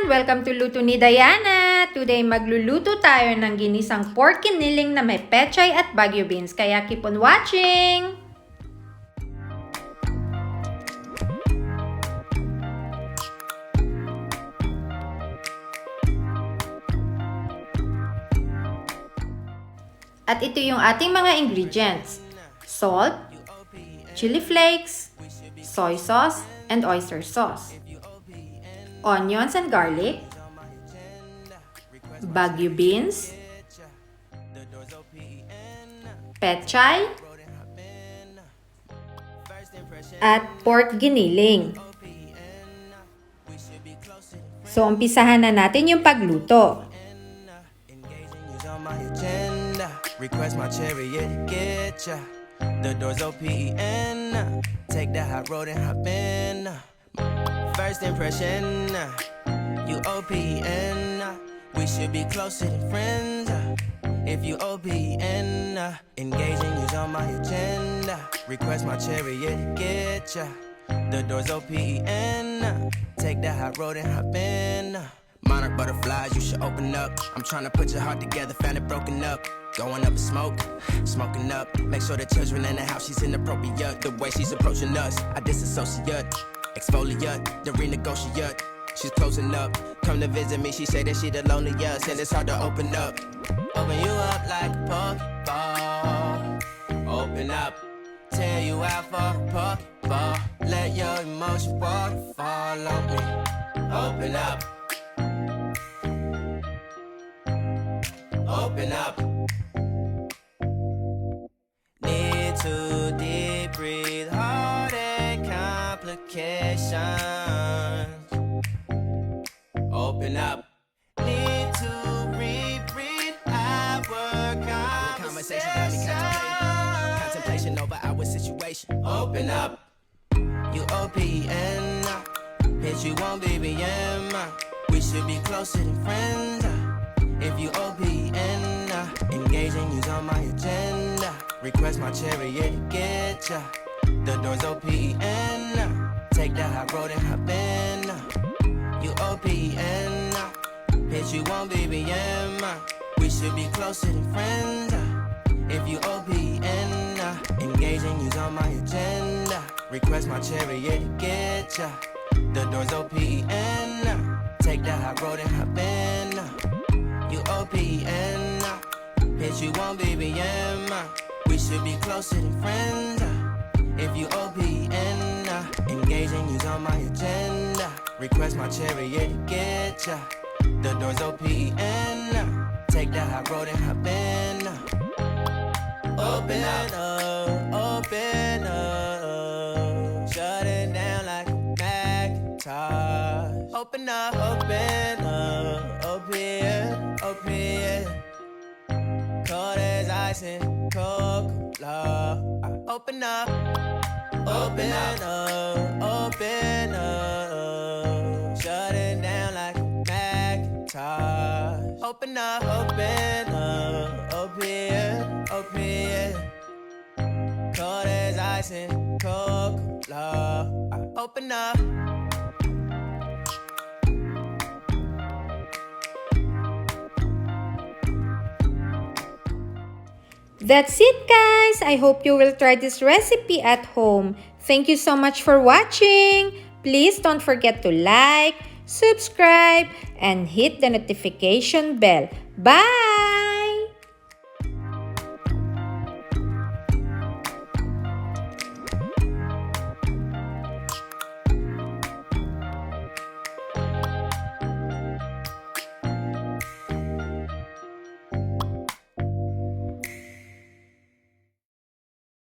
Welcome to LutoNiDiana! Today magluluto tayo ng ginisang pork kiniling na may pechay at Baguio beans. Kaya keep on watching! At ito yung ating mga ingredients. Salt, chili flakes, soy sauce, and oyster sauce. Onions and garlic, Baguio beans, pechay, at pork giniling. So, umpisahan na natin yung pagluto. Request my chariot, get ya. The doors OPEN. Take the hot road and hop in. First impression, you OPN. We should be closer than friends. If you OPN, engaging you's on my agenda. Request my chariot, get ya. The doors OPEN. Take the hot road and hop in. Monarch butterflies, you should open up. I'm trying to put your heart together, found it broken up. Going up in smoke, smoking up. Make sure the children in the house, she's inappropriate. The way she's approaching us, I disassociate. Exfoliate, the renegotiate. She's closing up. Come to visit me, she say that she the loneliest, and it's hard to open up. Open you up like a Pokeball. Open up, tear you out for a Pokeball. Let your emotion waterfall on me. Open up. Open up. Need to deep breathe, heartache complications. Open up. Need to reread our conversation. Got me contemplation over our situation. Open up. You OPN. Bitch, you won't BBM. We should be closer than friends. If you OPN, engaging you's on my agenda. Request my chariot, get ya. The doors OPN. Take the hot road and hop in. You OPN. Bitch, you won't BBM. We should be closer than friends. If you OPN, engaging you's on my agenda. Request my chariot, get ya. The doors OPN. Take the hot road and hop in. You OPN, bitch, you won't BBM. We should be closer than friends. If you OPN, engaging you's on my agenda. Request my chariot, get ya. The doors OPN. Take the hot road and hop in. Open up, open up. Shut it down like a Macintosh. Open up, open up. Open, open. Cold as ice and Coca-Cola. Open up, open up, open up. Shut it down like a Macintosh. Open up, open up, open, open. Cold as ice and Coca-Cola. Open up. That's it, guys! I hope you will try this recipe at home. Thank you so much for watching! Please don't forget to like, subscribe, and hit the notification bell. Bye!